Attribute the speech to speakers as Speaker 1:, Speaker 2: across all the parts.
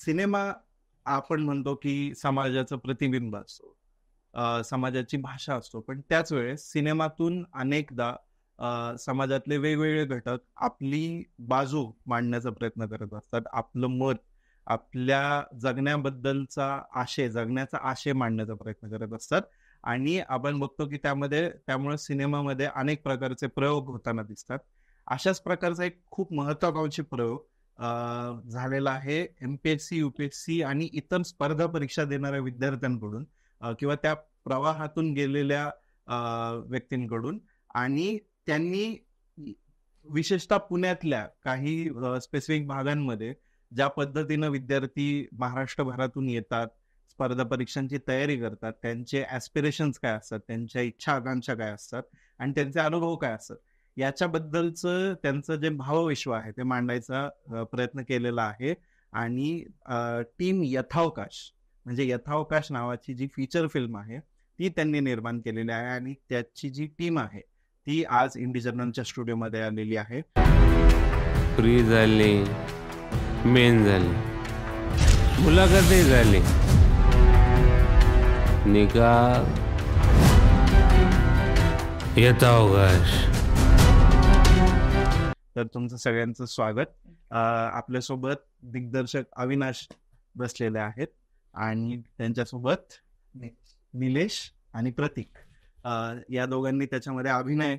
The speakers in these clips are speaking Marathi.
Speaker 1: सिनेमा आपण म्हणतो की समाजाचं प्रतिबिंब असतो, समाजाची भाषा असतो, पण त्याच वेळेस सिनेमातून अनेकदा समाजातले वेगवेगळे घटक आपली बाजू मांडण्याचा प्रयत्न करत असतात. आपलं मत, आपल्या जगण्याचा आशय मांडण्याचा प्रयत्न करत असतात. आणि आपण बघतो की त्यामुळे सिनेमामध्ये अनेक प्रकारचे प्रयोग होताना दिसतात. अशाच प्रकारचा एक खूप महत्वाकांक्षी प्रयोग झालेला आहे एमपीएससी, युपीएससी आणि इतर स्पर्धा परीक्षा देणाऱ्या विद्यार्थ्यांकडून किंवा त्या प्रवाहातून गेलेल्या व्यक्तींकडून. आणि त्यांनी विशेषतः पुण्यातल्या काही स्पेसिफिक भागांमध्ये ज्या पद्धतीनं विद्यार्थी महाराष्ट्रभरातून येतात, स्पर्धा परीक्षांची तयारी करतात, त्यांचे ऍस्पिरेशन्स काय असतात, त्यांच्या इच्छा आकांक्षा काय असतात आणि त्यांचे अनुभव काय असतात, याच्याबद्दलचं त्यांचं जे भावविश्व आहे ते मांडायचा प्रयत्न केलेला आहे. आणि टीम यथावकाश म्हणजे यथावकाश नावाची जी फीचर फिल्म आहे ती त्यांनी निर्माण केलेली आहे. आणि त्याची जी टीम आहे ती आज इंडी जर्नलच्या स्टुडिओमध्ये आलेली आहे.
Speaker 2: प्री झाली, मेन झाली, मुलाखतही झाली, निकाल यथावकाश.
Speaker 1: तर तुमचं सगळ्यांचं स्वागत. आपल्यासोबत दिग्दर्शक अविनाश बसलेले आहेत आणि त्यांच्यासोबत निलेश आणि प्रतीक या दोघांनी त्याच्यामध्ये अभिनय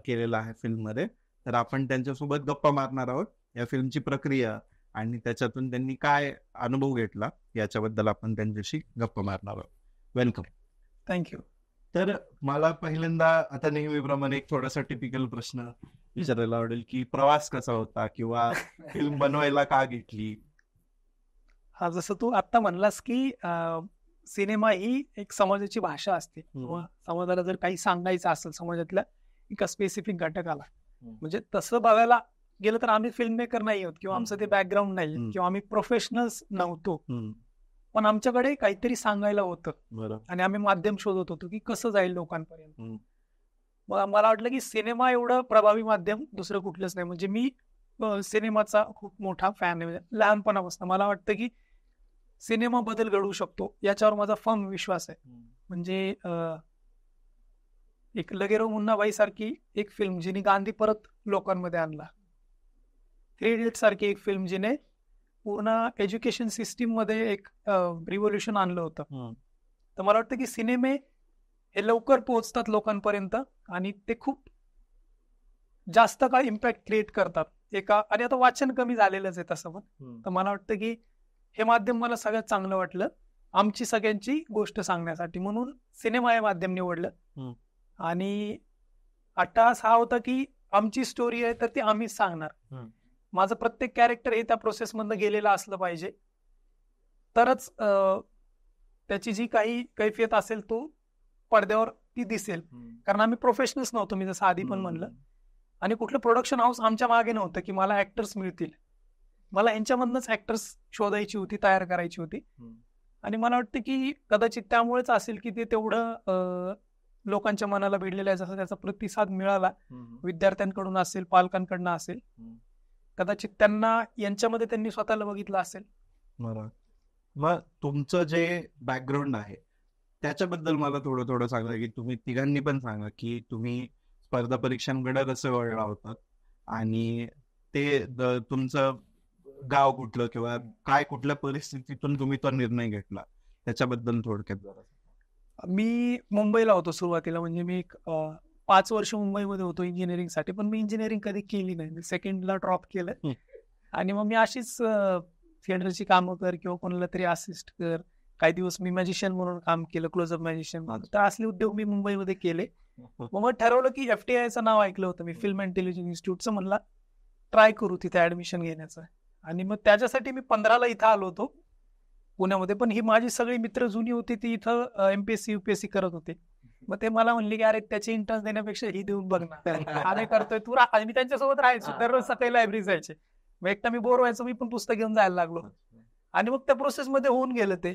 Speaker 1: केलेला आहे फिल्ममध्ये. तर आपण त्यांच्यासोबत गप्पा मारणार आहोत. या फिल्मची प्रक्रिया आणि त्याच्यातून त्यांनी काय अनुभव घेतला याच्याबद्दल आपण त्यांच्याशी गप्पा मारणार आहोत. वेलकम.
Speaker 3: थँक्यू.
Speaker 1: तर मला पहिल्यांदा आता नेहमीप्रमाणे एक थोडासा टिपिकल प्रश्न विचारायला आवडेल की प्रवास कसा होता किंवा फिल्म बनवायला का घेतली?
Speaker 3: हा, जसं तू आता म्हणलास की सिनेमा ही एक समाजाची भाषा असते किंवा समाजाला जर काही सांगायचं असेल समाजातल्या एका स्पेसिफिक घटकाला, म्हणजे तसं बघायला गेलं तर आम्ही फिल्म मेकर नाही आहोत किंवा आमचं ते बॅकग्राऊंड नाही किंवा आम्ही प्रोफेशनल्स नव्हतो, पण आमच्याकडे काहीतरी सांगायला होतं आणि आम्ही माध्यम शोधत होतो की कसं जाईल लोकांपर्यंत. मग मला वाटलं की सिनेमा एवढं प्रभावी माध्यम दुसरं कुठलंच नाही. म्हणजे मी सिनेमाचा खूप मोठा फॅन आहे. म्हणजे लहानपणापासून मला वाटतं की सिनेमा बदल घडवू शकतो याच्यावर माझा फर्म विश्वास आहे. म्हणजे एक लगेरो मुन्नाबाई सारखी एक फिल्म जिने गांधी परत लोकांमध्ये आणला, 3 इडियट्स सारखी एक फिल्म जिने पूर्ण एज्युकेशन सिस्टीम मध्ये एक रिव्होल्युशन आणलं होतं. तर मला वाटतं की सिनेमे हे लवकर पोहोचतात लोकांपर्यंत आणि ते खूप जास्त काळ इम्पॅक्ट क्रिएट करतात आणि आता वाचन कमी झालेलंच आहे तसं पण. तर मला वाटतं की हे माध्यम मला सगळ्यात चांगलं वाटलं आमची सगळ्यांची गोष्ट सांगण्यासाठी, म्हणून सिनेमा हे माध्यम निवडलं. आणि अट्टाहास हा होता की आमची स्टोरी आहे तर ती आम्हीच सांगणार. माझं प्रत्येक कॅरेक्टर हे त्या प्रोसेस मधनं गेलेलं असलं पाहिजे, तरच त्याची जी काही कैफियत असेल तो पडद्यावर ती दिसेल. कारण आम्ही प्रोफेशनल्स नव्हतो, मी जसं आधी पण म्हणलं, आणि कुठलं प्रोडक्शन हाऊस आमच्या मागे नव्हतं की मला ऍक्टर्स मिळतील. मला यांच्यामधनच ऍक्टर्स शोधायची होती, तयार करायची होती. आणि मला वाटतं की कदाचित त्यामुळेच असेल की ते तेवढं लोकांच्या मनाला भिडलेलं आहे. जसं त्याचा प्रतिसाद मिळाला विद्यार्थ्यांकडून असेल, पालकांकडनं असेल, कदाचित त्यांना यांच्यामध्ये त्यांनी स्वतःला बघितलं असेल.
Speaker 1: बरोबर. मग तुमचं जे बॅकग्राऊंड आहे त्याच्याबद्दल मला थोडं सांगा की तुम्ही तिघांनी पण सांगा की तुम्ही स्पर्धा परीक्षांकडे कसं वळला होतात आणि ते तुमचं गाव कुठलं किंवा काय कुठल्या परिस्थितीतून तुम्ही तो निर्णय घेतला त्याच्याबद्दल थोडक्यात जरा.
Speaker 3: मी मुंबईला होतो सुरुवातीला. म्हणजे मी 5 वर्ष मुंबईमध्ये होतो इंजिनिअरिंगसाठी, पण मी इंजिनिअरिंग कधी केली नाही. मी सेकंडला ड्रॉप केलं आणि मग मी अशीच थिएटरची कामं कर किंवा कोणाला तरी असिस्ट कर. काही दिवस मी मॅजिशियन म्हणून काम केलं, क्लोजअप मॅजिशियन. तर असले उद्योग मी मुंबईमध्ये केले. मग ठरवलं की FTIचं नाव ऐकलं होतं मी, फिल्म अँड टेलिव्हिजन इन्स्टिट्यूटचं, म्हणला ट्राय करू तिथे ऍडमिशन घेण्याचं. आणि मग त्याच्यासाठी मी 15ला इथं आलो होतो पुण्यामध्ये. पण ही माझी सगळी मित्र जुनी होती, ती इथं MPSC UPSC करत होते. मग ते मला म्हणले की अरे त्याचे इंटर्न्स देण्यापेक्षा ही देऊन बघ ना, अरे करतोय तू. आणि मी त्यांच्यासोबत राहायचो, दररोज सकाळी लायब्ररी जायचे. मग एकटा मी बोर व्हायचो, मी पण पुस्तक घेऊन जायला लागलो. आणि मग त्या प्रोसेसमध्ये होऊन गेलं ते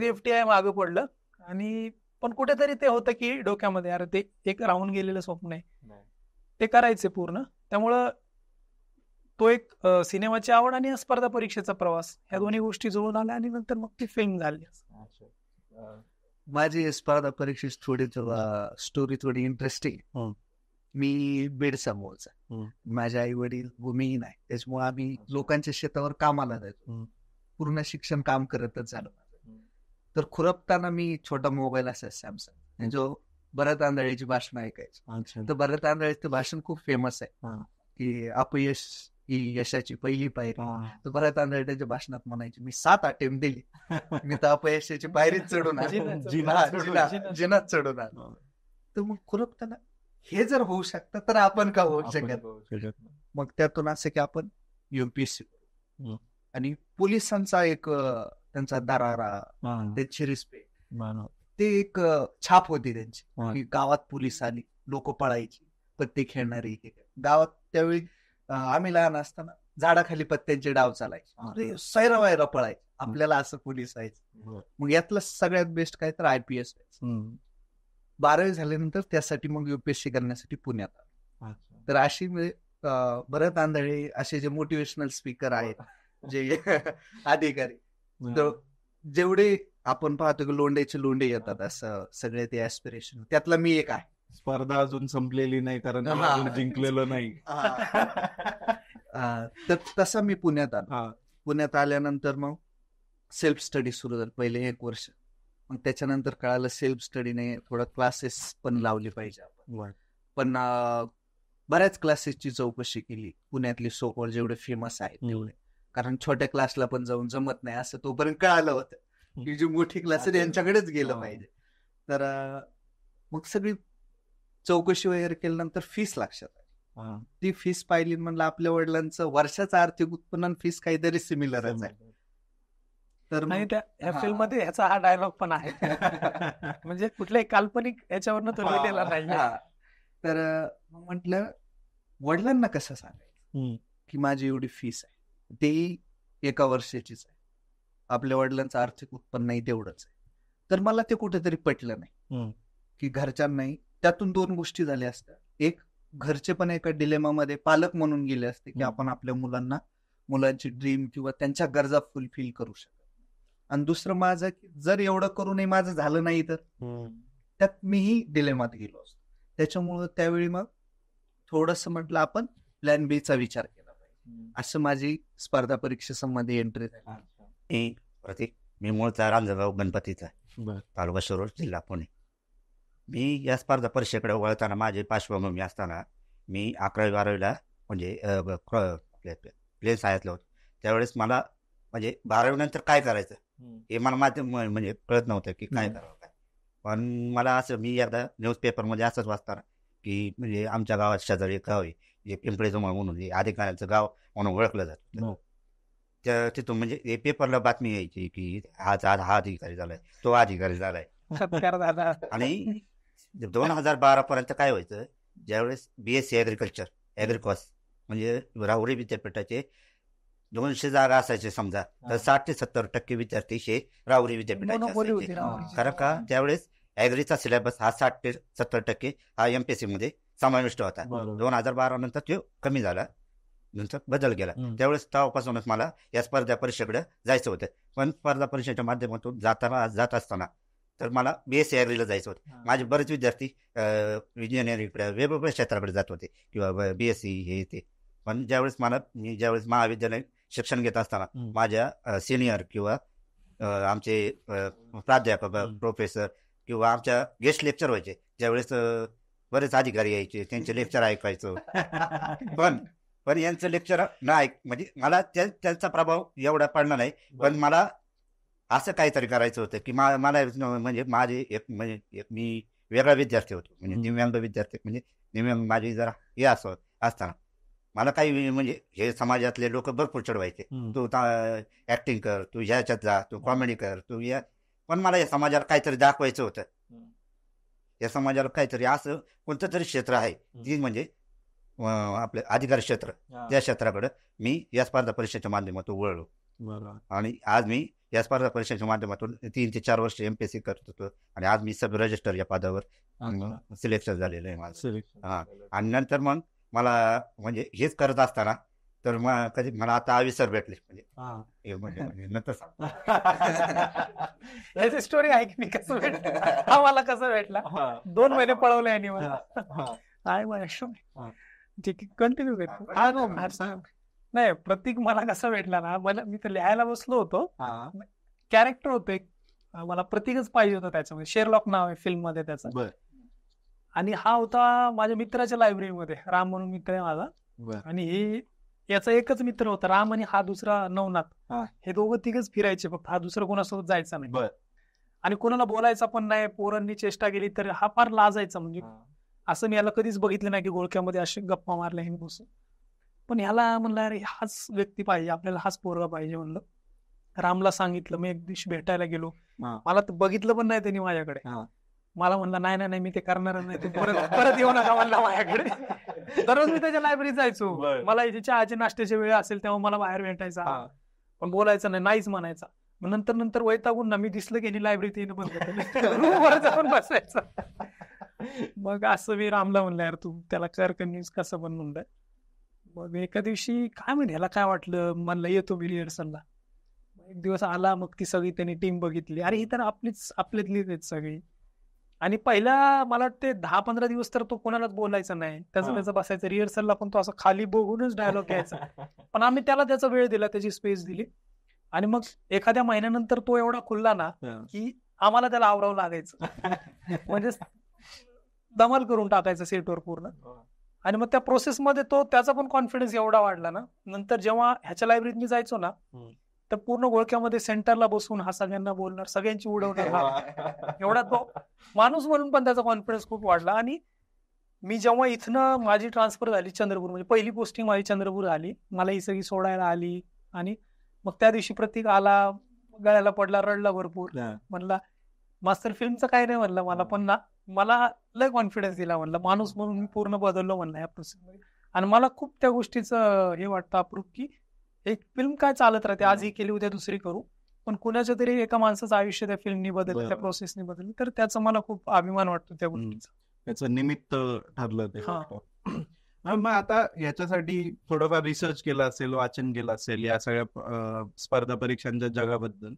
Speaker 3: FTI मागं पडलं. आणि पण कुठेतरी ते होतं की डोक्यामध्ये अरे ते एक राहून गेलेलं स्वप्न आहे, ते करायचे पूर्ण. त्यामुळं तो एक सिनेमाची आवड आणि स्पर्धा परीक्षेचा प्रवास, ह्या दोन्ही गोष्टी जुळून आल्या आणि नंतर मग ती फिल्म झाली.
Speaker 4: माझी स्पर्धा परीक्षेची थोडी स्टोरी थोडी इंटरेस्टिंग. मी बीडचा मूळचा. माझे आई वडील भूमिहीन आहे, त्याच्यामुळे आम्ही लोकांच्या शेतावर कामाला जायचो. पूर्ण शिक्षण काम करतच झालं. तर खुरपताना मी छोटा मोबाईल असायचा सॅमसंग, जो भरत आंधळेची भाषण ऐकायचं. तर भरत आंधळेचं भाषण खूप फेमस आहे की अपयश ही यशाची पहिली पायरी. तर भरत आंधळे त्याच्या भाषणात म्हणायचे, मी 7 अटेम्प्ट दिली, मी तर अपयशाची पायरीच चढून जिनात चढून आलो. तर मग खुरपताना हे जर होऊ शकतं तर आपण का होऊ शकत. मग त्यातून असं की आपण UPSC करू. आणि पोलिसांचा एक त्यांचा दरारा, त्यांची रिस्पेक्ट, ते एक छाप होती त्यांची की गावात पोलीस आली, लोक पळायची, पत्ते खेळणारी. गावात त्यावेळी आम्ही लहान असताना झाडाखाली पत्त्यांचे डाव चालायचे, सैरा वायरा पळायचे, आपल्याला असं पोलीस व्हायचं. मग यातलं सगळ्यात बेस्ट काय तर IPS व्हायचं. 12वी झाल्यानंतर त्यासाठी मग UPSC करण्यासाठी पुण्यात आलो. तर अशी भरत आंधळे असे जे मोटिवेशनल स्पीकर आहेत, जे अधिकारी, तर जेवढे आपण पाहतो की लोंडेचे लोंडे येतात, असं सगळे ते ऍस्पिरेशन, त्यातला मी एक आहे.
Speaker 1: स्पर्धा अजून संपलेली नाही कारण अजून जिंकलेलं नाही.
Speaker 4: तर तसं मी पुण्यात आलो. पुण्यात आल्यानंतर मग सेल्फ स्टडी सुरू झालं पहिले 1 वर्ष. मग त्याच्यानंतर कळालं सेल्फ स्टडीने थोडं क्लासेस पण लावले पाहिजे आपण. पण बऱ्याच क्लासेसची चौकशी केली पुण्यातली, सोकॉल जेवढे फेमस आहेत तेवढे, कारण छोट्या क्लासला पण जाऊन जमत नाही असं तोपर्यंत कळालं होतं की जी मोठी क्लास आहे यांच्याकडेच गेलं पाहिजे. तर मग सगळी चौकशी वगैरे केल्यानंतर फीस लक्षात आली. ती फीस पाहिली, म्हणलं आपल्या वडिलांचं वर्षाचं आर्थिक उत्पन्न फीस काहीतरी सिमिलरच आहे.
Speaker 3: तर नाही, त्या फिल्म मध्ये ह्याचा हा डायलॉग पण आहे. म्हणजे कुठल्याही काल्पनिक याच्यावरनं तो लिहिलेला नाही.
Speaker 4: तर मग म्हटलं वडिलांना कसं सांगायचं की माझी एवढी फीस आहे, तेही 1 वर्षाचीच आहे, आपल्या वडिलांचं आर्थिक उत्पन्न तेवढंच आहे. तर मला ते कुठेतरी पटलं नाही की घरच्यांनाही. त्यातून 2 गोष्टी झाल्या असत्या. एक, घरचे पण एका डिलेमामध्ये पालक म्हणून गेले असते की आपण आपल्या मुलांची ड्रीम किंवा त्यांच्या गरजा फुलफिल करू शकतो. आणि दुसरं माझं की जर एवढं करूनही माझं झालं नाही तर त्यात मीही डिलेमात गेलो असतो. त्याच्यामुळं त्यावेळी मग थोडस म्हटलं आपण प्लॅन B चा विचार केला पाहिजे. असं माझी स्पर्धा परीक्षेसंबंधी एंट्री झाली.
Speaker 5: प्रतीक, मी मूळचा रांजणगाव गणपतीचा, तालुका शिरूर, जिल्हा पुणे. मी या स्पर्धा परीक्षेकडे वळताना माझी पार्श्वभूमी असताना मी 11वी-12वीला म्हणजे प्लेन सायन्सला होतो. त्यावेळेस मला म्हणजे 12वी नंतर काय करायचं हे मला म्हणजे कळत नव्हतं की काय करावं काय. पण मला असं, मी एकदा न्यूजपेपरमध्ये असंच वाचताना की म्हणजे आमच्या गावात शेजारी एक गाव आहे जे पिंपळेजवळ म्हणून अधिकाऱ्यांचं गाव म्हणून ओळखलं जातं. तिथून म्हणजे हे पेपरला बातमी यायची की हा अधिकारी झालाय, तो अधिकारी झालाय. आणि 2012 पर्यंत काय व्हायचं, ज्यावेळेस BSc ॲग्रिकॉस म्हणजे राहुरी विद्यापीठाचे 200 जागा असायचे समजा, तर 60 ते 70% विद्यार्थी हे राहुरी विद्यापीठाचे. कारण का त्यावेळेस ॲग्रीचा सिलेबस हा 60 ते 70% हा MPSC मध्ये समाविष्ट होता. 2012 नंतर तो कमी झाला, नंतर बदल केला. त्यावेळेस तेव्हापासूनच मला या स्पर्धा परीक्षेकडे जायचं होतं. पण स्पर्धा परीक्षेच्या माध्यमातून जात असताना तर मला BSc ॲग्रीला जायचं होतं. माझे बरेच विद्यार्थी इंजिनिअरिंगकडे वेगवेगळ्या क्षेत्राकडे जात होते किंवा BSc हे ते. पण ज्यावेळेस ज्यावेळेस महाविद्यालय शिक्षण घेत असताना माझ्या सिनियर किंवा आमचे प्राध्यापक, प्रोफेसर किंवा आमच्या गेस्ट लेक्चर व्हायचे, ज्यावेळेस बरेच अधिकारी यायचे, त्यांचे लेक्चर ऐकायचो. पण यांचं लेक्चर नाही, म्हणजे मला त्यांचा प्रभाव एवढा पडला नाही. पण मला असं काहीतरी करायचं होतं की मला म्हणजे माझे मी वेगळा विद्यार्थी होतो, म्हणजे दिव्यांग विद्यार्थी, म्हणजे दिव्यांग माझी जरा हे असताना मला काही म्हणजे हे समाजातले लोक भरपूर चढवायचे, तू ऍक्टिंग कर, तू ह्याच्यात जा, तू कॉमेडी कर, तू या. पण मला या समाजाला काहीतरी दाखवायचं होतं. या समाजाला काहीतरी असं कोणतं तरी क्षेत्र आहे जी म्हणजे आपलं अधिकारी क्षेत्र, त्या क्षेत्राकडे मी या स्पर्धा परीक्षेच्या माध्यमातून वळलो. आणि आज मी या स्पर्धा परीक्षेच्या माध्यमातून 3 ते 4 वर्ष MPSC करत होतो आणि आज मी सब रजिस्टर या पदावर सिलेक्शन झालेलं आहे माझं. आणि नंतर मग मला म्हणजे हेच करत असताना तर कधी मला आता आविसर भेटले म्हणजे नंतर
Speaker 3: याची स्टोरी आहे की मी कसं भेटला हा मला कसं भेटला 2 महिने पळवले आणि मला काय माझ्या ठीक कंटिन्यू करतो. नाही प्रतीक मला कसा भेटला ना, मी तर लिहायला बसलो होतो, कॅरेक्टर होतं एक, मला प्रतीकच पाहिजे होतं त्याच्यामध्ये, शेरलॉक नाव आहे फिल्म मध्ये त्याचं, आणि हा होता माझ्या मित्राच्या लायब्ररीमध्ये, राम म्हणून मित्र आहे माझा, आणि हे याचा एकच मित्र होता राम आणि हा दुसरा नवनाथ, हे दोघं तिघच फिरायचे फक्त, हा दुसरं कोणासोबत जायचा नाही आणि कोणाला बोलायचा पण नाही, पोरांनी चेष्टा केली तर हा फार लाजायचा, म्हणजे असं मी याला कधीच बघितलं नाही की गोळक्यामध्ये असे गप्पा मारल्या हे बसून, पण ह्याला म्हणलं अरे हाच व्यक्ती पाहिजे आपल्याला, हाच पोरगा पाहिजे म्हणलं. रामला सांगितलं, मी एक दिवशी भेटायला गेलो, मला तर बघितलं पण नाही त्यांनी माझ्याकडे, मला म्हणलं नाही नाही मी ते करणार नाही, परत येऊ नका म्हणला माझ्याकडे. दररोज मी त्याच्या लायब्ररीत जायचो, मला चहाच्या नाश्त्याच्या वेळ असेल तेव्हा मला बाहेर भेटायचा, पण बोलायचं नाही, नाहीच म्हणायचा. मग नंतर वैतागून ना मी दिसलं की लायब्ररीत येणं बंद केलं, जाऊन बसायचं. मग असं मी रामला म्हणलं यार तू त्याला कर कन्व्हिन्स कसं पण म्हणलंय. मग एका दिवशी काय म्हणजे ह्याला काय वाटलं, म्हणलं येतो मी रिहर्सलला. एक दिवस आला, मग ती सगळी त्यांनी टीम बघितली, अरे ही तर आपल्यातलीच आहेत सगळी. आणि पहिला मला वाटते 10-15 दिवस तर तो कोणालाच बोलायचा नाही, त्याचं बसायचं, रिहर्सलला पण तो असं खाली बघूनच डायलॉग घ्यायचा. पण आम्ही त्याला त्याचा वेळ दिला, त्याची स्पेस दिली, आणि मग एखाद्या महिन्यानंतर तो एवढा खुलला ना की आम्हाला त्याला आवरावं लागायचं, म्हणजे दमल करून टाकायचं सेटवर पूर्ण. आणि मग त्या प्रोसेसमध्ये तो त्याचा पण कॉन्फिडन्स एवढा वाढला ना, नंतर जेव्हा ह्याच्या लायब्ररीत मी जायचो ना तर पूर्ण गोळक्यामध्ये सेंटरला बसून हा सगळ्यांना बोलणार, सगळ्यांची उडवणार, एवढा तो माणूस म्हणून पण त्याचा कॉन्फिडन्स खूप वाढला. आणि मी जेव्हा इथनं माझी ट्रान्सफर झाली चंद्रपूर, म्हणजे पहिली पोस्टिंग माझी चंद्रपूर आली, मला ही सगळी सोडायला आली, आणि मग त्या दिवशी प्रतीक आला, गळ्याला पडला, रडला भरपूर, म्हणला मास्तर फिल्मचं काय नाही म्हणलं मला, पण ना मला लय कॉन्फिडन्स दिला म्हणलं, माणूस म्हणून मी पूर्ण बदललो म्हणलं या प्रोसेसमध्ये. आणि मला खूप त्या गोष्टीचं हे वाटतं अप्रूप की एक फिल्म काय चालत राहते, आज ही केली उद्या दुसरी करू, पण कुणाच्या तरी एका माणसाचं आयुष्य त्या फिल्मनी बदललं, त्या प्रोसेसनी बदललं, तर त्याचा मला खूप अभिमान वाटतो त्या गोष्टीचा.
Speaker 1: त्याचं निमित्त ठरलं ते. मग आता याच्यासाठी थोडंफार रिसर्च केला असेल, वाचन केलं असेल या सगळ्या स्पर्धा परीक्षांच्या जगाबद्दल,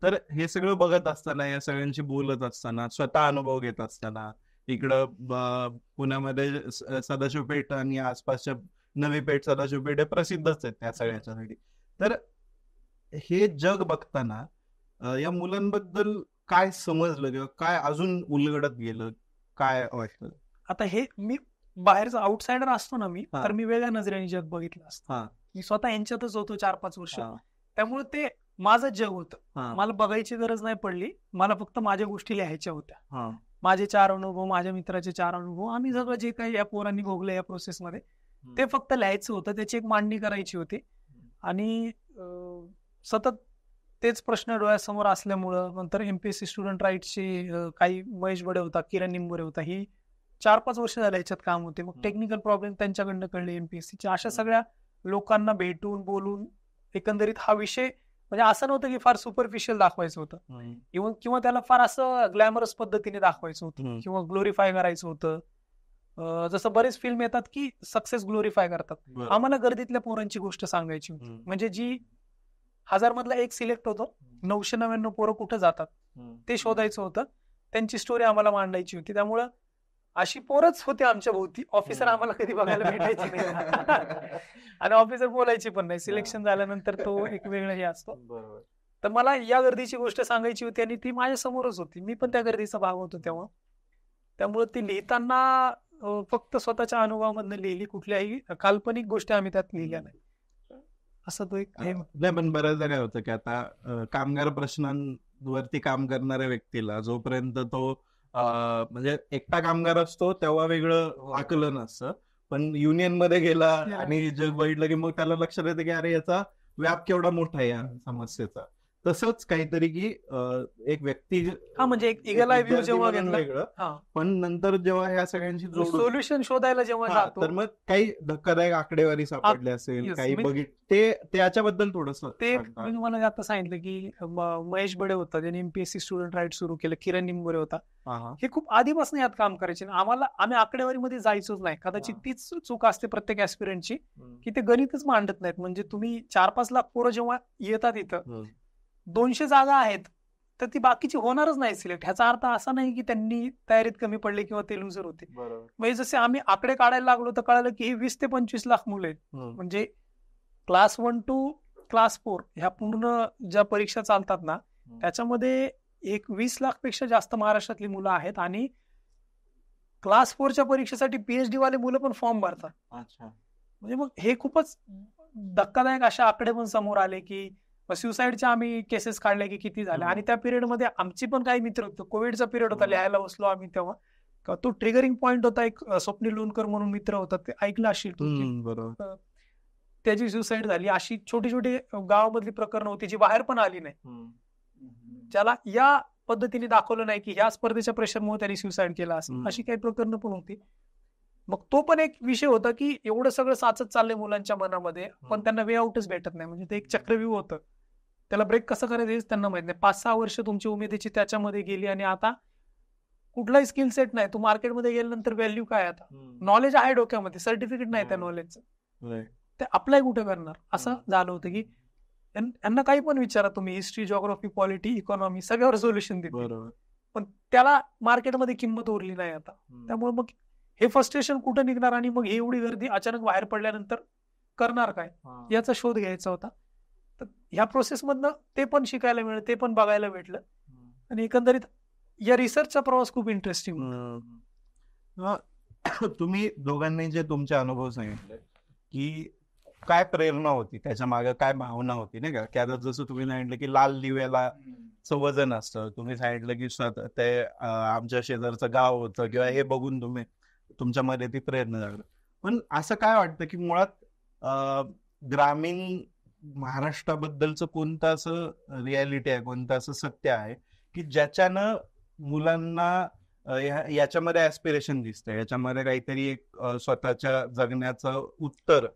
Speaker 1: तर हे सगळं बघत असताना, या सगळ्यांशी बोलत असताना, स्वतः अनुभव घेत असताना, इकडं पुण्यामध्ये सदाशिव पेठ आणि आसपासच्या नवी पेठ, सदाशिव पेठ हे प्रसिद्धच आहेत त्या सगळ्याच्यासाठी, तर हे जग बघताना या मुलांबद्दल काय समजलं किंवा काय अजून उलगडत गेलं, काय वाटतं?
Speaker 3: आता हे मी बाहेरचा आउटसाइडर असतो ना मी, तर मी वेगळ्या नजरेने जग बघितलं असतं. मी स्वतः यांच्यातच होतो 4-5 वर्ष, त्यामुळे ते माझं जग होतं, मला बघायची गरज नाही पडली, मला फक्त माझ्या गोष्टी लिहायच्या होत्या, माझे 4 अनुभव, माझ्या मित्राचे 4 अनुभव, आम्ही सगळं जे काही या पोरांनी भोगलं या प्रोसेसमध्ये ते फक्त लिहायचं होतं, त्याची एक मांडणी करायची होती. आणि सतत तेच प्रश्न डोळ्यासमोर असल्यामुळं नंतर MPSC स्टुडंट राईट्सची काही महेश बडे होता, किरण निंबोरे होता, ही 4-5 वर्ष झाले ह्याच्यात काम होते. मग टेक्निकल प्रॉब्लेम त्यांच्याकडनं कळले MPSCचे, अशा सगळ्या लोकांना भेटून बोलून एकंदरीत हा विषय, म्हणजे असं नव्हतं की फार सुपरफिशियल दाखवायचं होतं किंवा त्याला फार असं ग्लॅमरस पद्धतीने दाखवायचं होतं किंवा ग्लोरीफाय करायचं होतं. जसं बरेच फिल्म येतात की सक्सेस ग्लोरीफाय करतात, आम्हाला गर्दीतल्या पोरांची गोष्ट सांगायची होती, म्हणजे जी 1000 मधला एक सिलेक्ट होतो, 999 पोरं कुठं जातात ते शोधायचं होतं, त्यांची स्टोरी आम्हाला मांडायची होती. त्यामुळं अशी पोरच होते आमच्या भोवती, ऑफिसर आम्हाला कधी बघायला भेटायचे नाही आणि ऑफिसर बोलायचे पण नाही, सिलेक्शन झाल्यानंतर तो एक वेगळा हे असतो. तर मला या गर्दीची गोष्ट सांगायची होती आणि ती माझ्या समोरच होती, मी पण त्या गर्दीचा भाग होतो तेव्हा. त्यामुळे ती लिहिताना फक्त स्वतःच्या अनुभवामधनं लिहिली, कुठल्याही काल्पनिक गोष्टी आम्ही त्यात लिहिल्या नाही, असं तो एक
Speaker 1: नाही. पण बऱ्याचदा काय होतं की आता कामगार प्रश्नांवरती काम करणाऱ्या व्यक्तीला जोपर्यंत तो म्हणजे एकटा कामगार असतो तेव्हा वेगळं आकलन असतं, पण युनियन मध्ये गेला आणि जग बघितलं की मग त्याला लक्षात येतं की अरे याचा व्याप केवढा मोठा आहे या समस्येचा. तसंच काहीतरी की एक व्यक्ती
Speaker 3: म्हणजे एक eagle eye view जेव्हा घेतला,
Speaker 1: वेगळं, पण नंतर जेव्हा ह्या सगळ्यांची
Speaker 3: सोल्युशन शोधायला जेव्हा जातो,
Speaker 1: तर मग काही धक्कादायक आकडेवारी सापडली असेल, काही ते त्याच्याबद्दल थोडस.
Speaker 3: ते मी तुम्हाला आता सांगितलं की महेश बडे होता, ज्यांनी MPSC स्टुडंट राईट सुरू केलं, किरण निंबोरे होता, हे खूप आधीपासून यात काम करायचे. आम्ही आकडेवारीमध्ये जायचोच नाही. कदाचित तीच चूक असते प्रत्येक ऍस्पिरंटची, की ते गणितच मांडत नाहीत. म्हणजे तुम्ही 4-5 लाख पोरं जेव्हा येतात इथं, 200 जागा आहेत, तर ती बाकीची होणारच नाही सिलेक्ट. ह्याचा अर्थ असा नाही की त्यांनी तयारीत कमी पडले किंवा ते लुजर होते. म्हणजे जसे आम्ही आकडे काढायला लागलो तर कळालं की हे 20 ते 25 लाख मुलं आहेत. म्हणजे क्लास 1 to क्लास 4 ह्या पूर्ण ज्या परीक्षा चालतात ना, त्याच्यामध्ये एक 20 लाख पेक्षा जास्त महाराष्ट्रातली मुलं आहेत. आणि क्लास 4च्या परीक्षेसाठी PhD वाले मुलं पण फॉर्म भरतात. म्हणजे मग हे खूपच धक्कादायक अशा आकडे पण समोर आले की सुसाईडच्या आम्ही केसेस काढल्या की किती झाल्या. आणि त्या पिरियडमध्ये आमची पण काही मित्र होते, कोविडचा पिरियड होता, लिहायला बसलो आम्ही तेव्हा, तो ट्रिगरिंग पॉइंट होता. एक स्वप्नील लोणकर म्हणून मित्र होता, ते ऐकलं असेल बरोबर, त्याची सुसाईड झाली. अशी छोटी छोटी गावामधली प्रकरणं होती जी बाहेर पण आली नाही, ज्याला या पद्धतीने दाखवलं नाही की ह्या स्पर्धेच्या प्रेशरमुळे त्यांनी सुसाईड केला असेल. अशी काही प्रकरणं पण होती. मग तो पण एक विषय होता की एवढं सगळं साचत चाललंय मुलांच्या मनामध्ये, पण त्यांना वे आउटच भेटत नाही. म्हणजे ते एक चक्रव्यूह होतं, त्याला ब्रेक कसं करायचं हेच त्यांना माहित नाही. 5-6 वर्ष तुमची उमेदीची त्याच्यामध्ये गेली आणि आता कुठलाही स्किल सेट नाही. तू मार्केटमध्ये गेल्यानंतर व्हॅल्यू काय? आता नॉलेज आहे डोक्यामध्ये, सर्टिफिकेट नाही त्या नॉलेजचं, ते अप्लाय कुठे करणार? असं झालं होतं की यांना काही पण विचारा तुम्ही, हिस्ट्री, जिओग्राफी, पॉलिटी, इकॉनॉमी, सगळ्यावर सोल्युशन देते, पण त्याला मार्केटमध्ये किंमत उरली नाही आता. त्यामुळे मग हे फ्रस्ट्रेशन कुठं निघणार आणि मग एवढी गर्दी अचानक बाहेर पडल्यानंतर करणार काय, याचा शोध घ्यायचा होता. तर ह्या प्रोसेसमधनं ते पण शिकायला मिळालं, ते पण बघायला भेटलं. आणि एकंदरीत या रिसर्चचा प्रवास खूप इंटरेस्टिंग.
Speaker 1: तुम्ही दोघांनी जे तुमचे अनुभव सांगितले की काय प्रेरणा होती, त्याच्या मागे काय भावना होती, नाही का? की आता जसं तुम्ही सांगितलं की लाल दिव्याला वजन असतं, तुम्ही सांगितलं की ते आमच्या शेजारचं गाव होतं, किंवा हे बघून तुम्ही तुमच्यामध्ये ती प्रेरणा झाली. पण असं काय वाटतं की मुळात ग्रामीण महाराष्ट्राबद्दलचं कोणतं असं रियालिटी आहे, कोणतं असं सत्य आहे की ज्याच्यानं मुलांना याच्यामध्ये ऍस्पिरेशन दिसतंय, याच्यामध्ये काहीतरी एक स्वतःच्या जगण्याचं उत्तर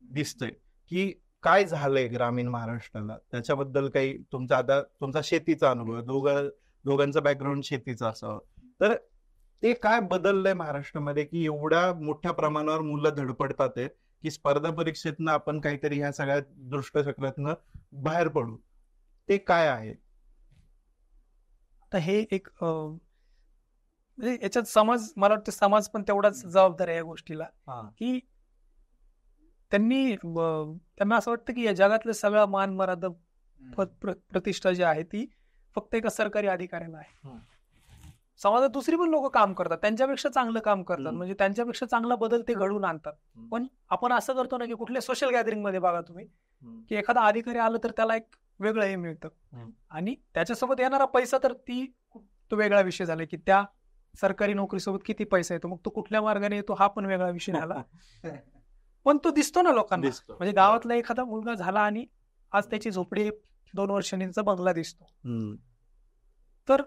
Speaker 1: दिसतंय, की काय झालंय ग्रामीण महाराष्ट्राला? त्याच्याबद्दल काही तुमचा शेतीचा अनुभव, दोघांचं बॅकग्राऊंड शेतीचं असावं, तर ते काय बदललंय महाराष्ट्रामध्ये की एवढ्या मोठ्या प्रमाणावर मुलं धडपडतात की स्पर्धा परीक्षेतनं आपण काहीतरी ह्या सगळ्या दृष्टचक्रातनं बाहेर पडू? ते काय आहे?
Speaker 3: आता हे एक म्हणजे याच्यात समाज, मला वाटतं समाज पण तेवढाच जबाबदार आहे या गोष्टीला, की त्यांना असं वाटतं की या जगातलं सगळं मान मर्यादा प्रतिष्ठा जी आहे ती फक्त एका सरकारी अधिकाऱ्याला आहे. समाजात दुसरी पण लोक काम करतात, त्यांच्यापेक्षा चांगलं काम करतात, म्हणजे त्यांच्यापेक्षा चांगला बदल ते घडवून आणतात. पण आपण असं करतो ना की कुठल्या सोशल गॅदरिंग मध्ये बघा तुम्ही, की एखादा अधिकारी आलं तर त्याला एक वेगळं हे मिळतं, आणि त्याच्यासोबत येणारा पैसा तर तो वेगळा विषय झाला, की त्या सरकारी नोकरीसोबत किती पैसा येतो, मग तो कुठल्या मार्गाने येतो हा पण वेगळा विषय झाला. पण तो दिसतो ना लोकांना. म्हणजे गावातला एखादा मुलगा झाला आणि आज त्याची झोपडी 2 वर्षांचा बंगला दिसतो. तर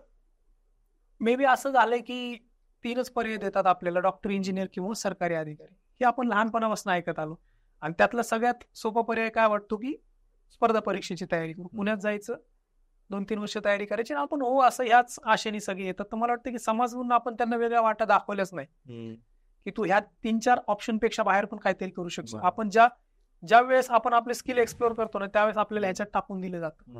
Speaker 3: मे बी असं झालंय की 3च पर्याय देतात आपल्याला, डॉक्टर, इंजिनियर किंवा सरकारी अधिकारी. हे आपण लहानपणापासून ऐकत आलो. आणि त्यातला सगळ्यात सोपा पर्याय काय वाटतो की स्पर्धा परीक्षेची तयारी करू, पुण्यात जायचं, 2-3 वर्ष तयारी करायची, आपण हो असं ह्याच आशेने सगळे येतात. तर मला वाटतं की समाज म्हणून आपण त्यांना वेगळ्या वाटा दाखवल्याच नाही की तू ह्या 3-4 ऑप्शन पेक्षा बाहेर पण काहीतरी करू शकतो. आपण ज्या वेळेस आपण आपले स्किल एक्सप्लोर करतो ना, त्यावेळेस आपल्याला ह्याच्यात टाकून दिलं जातं.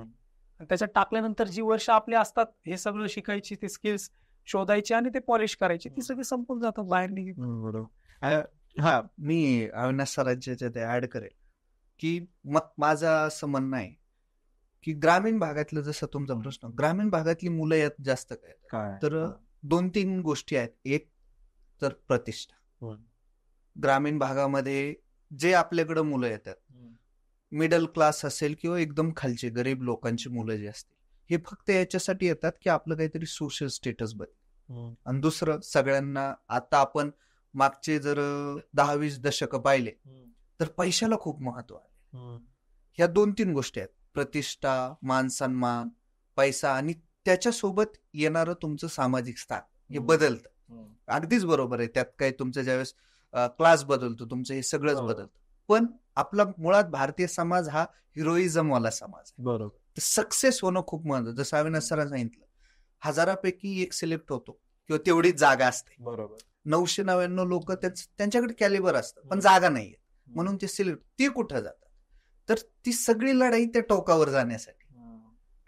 Speaker 3: आणि त्याच्यात टाकल्यानंतर जी वर्ष आपली असतात हे सगळं शिकायची, ते स्किल्स शोधायची आणि ते पॉलिश करायची, ती सगळी संपून जातात बाहेर निघून.
Speaker 4: बरोबर. हा, मी अविनाश सरांच्या ते ऍड करेल की मग माझं असं म्हणणं आहे की ग्रामीण भागातलं, जसं तुमचा प्रश्न, ग्रामीण भागातली मुलं यात जास्त काय, तर 2-3 गोष्टी आहेत. एक तर प्रतिष्ठा. ग्रामीण भागामध्ये जे आपल्याकडे मुलं येतात, मिडल क्लास असेल किंवा एकदम खालचे गरीब लोकांची मुलं जे असतील, हे फक्त याच्यासाठी येतात की आपलं काहीतरी सोशल स्टेटस बदल. आणि दुसरं, सगळ्यांना आता आपण मागचे जर 10-20 दशक पाहिले तर पैशाला खूप महत्व आहे. ह्या 2-3 गोष्टी आहेत. प्रतिष्ठा, मान सन्मान, पैसा आणि त्याच्यासोबत येणारं तुमचं सामाजिक स्थान हे बदलतं. अगदीच बरोबर आहे. त्यात काही तुमचं ज्यावेळेस क्लास बदलतो, तुमचं हे सगळंच बदलतं. पण आपला मुळात भारतीय समाज हा हिरोइझम वाला समाज आहे.
Speaker 1: बरोबर.
Speaker 4: तर सक्सेस होणं खूप महत्वाचं. जसं अविनाश सरांनी सांगितलं, 1000पैकी एक सिलेक्ट होतो किंवा तेवढीच जागा असते.
Speaker 1: बरोबर.
Speaker 4: 999 लोक त्यांच्याकडे कॅलिबर असतं पण जागा नाहीये, म्हणून ते सिलेक्ट. ते कुठं जातात? तर ती सगळी लढाई त्या टोकावर जाण्यासाठी.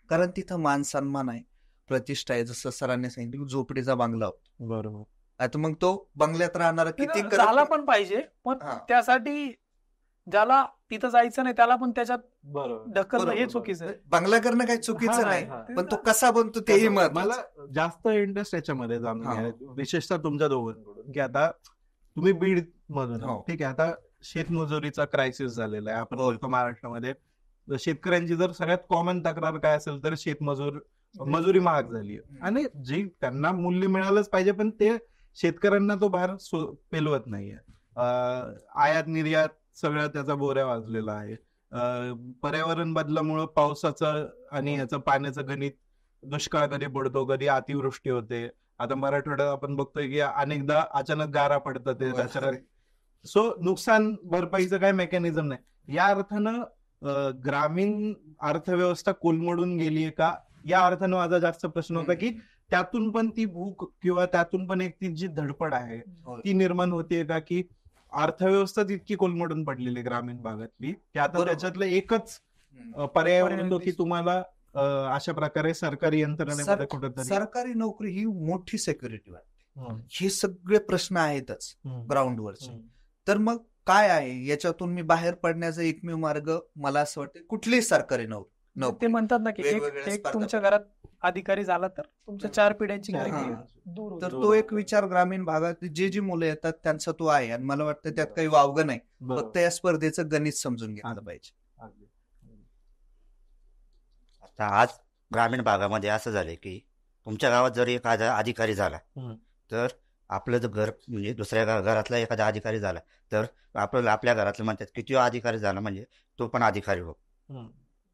Speaker 4: कारण तिथं मान सन्मान आहे, प्रतिष्ठा आहे. जसं सरांनी सांगितलं, झोपडीचा बंगला होतो.
Speaker 1: बरोबर.
Speaker 4: आता मग तो बंगल्यात राहणारा किती
Speaker 3: झाला पण पाहिजे, पण त्यासाठी ज्याला तिथं जायचं नाही त्याला पण त्याच्यात ढकलणं हे चुकीचं आहे.
Speaker 4: बंगला करणं काही चुकीचं नाही, पण तो कसा बनतो तेही
Speaker 1: मला जास्त इंटरेस्ट याच्यामध्ये जाणून घ्यायला, विशेषतः तुमच्या दोघांकडून, की आता तुम्ही बीड मधून, ठीक आहे, आता शेतमजुरीचा क्रायसिस झालेला आहे. आपण बोलतो महाराष्ट्रामध्ये शेतकऱ्यांची जर सगळ्यात कॉमन तक्रार काय असेल तर मजुरी महाग झाली आहे, आणि जी त्यांना मूल्य मिळालंच पाहिजे पण ते शेतकऱ्यांना तो भार पेलवत नाहीये. आयात निर्यात सगळ्या त्याचा बोऱ्या वाजलेला आहे. पर्यावरण बदलामुळे पावसाचं आणि याचं पाण्याचं गणित, दुष्काळ कधी पडतो, कधी अतिवृष्टी होते. आता मराठवाड्यात आपण बघतोय की अनेकदा अचानक गारा पडतात ते त्याच्यात. सो नुकसान भरपाईचं काय मेकॅनिझम नाही. या अर्थानं ग्रामीण अर्थव्यवस्था कोलमडून गेलीये का, या अर्थानं माझा जास्त प्रश्न होता की त्यातून पण ती भूक किंवा त्यातून पण एक ती जी धडपड आहे ती निर्माण होतीये का, की अर्थव्यवस्था तितकी कोलमडून पडलेली ग्रामीण भागातली की आता त्याच्यातलं एकच पर्याय होतो की तुम्हाला अशा प्रकारे सरकारी यंत्रणेमध्ये कुठेतरी
Speaker 4: सरकारी नोकरी ही मोठी सिक्युरिटी वाटते. हे सगळे प्रश्न आहेतच ग्राउंडवरचे. तर मग काय आहे याच्यातून मी बाहेर पडण्याचा एकमेव मार्ग मला असं वाटतं कुठलीही सरकारी नोकरी.
Speaker 3: ते म्हणतात ना की एक तुमच्या घरात अधिकारी झाला तर तुमच्या 4 पिढ्यांची दूर.
Speaker 4: तर तो एक विचार ग्रामीण भागात जी मुलं येतात त्यांचा तो आहे, आणि मला वाटतं त्यात काही वावगं नाही. फक्त या स्पर्धेचं गणित समजून घ्यायला पाहिजे.
Speaker 5: आता आज ग्रामीण भागामध्ये असं झालंय की तुमच्या गावात जर एखादा अधिकारी झाला तर आपलं जर घर म्हणजे दुसऱ्या घरातला एखादा अधिकारी झाला तर आपल्या घरातले म्हणतात की तो अधिकारी झाला म्हणजे तो पण अधिकारी हो.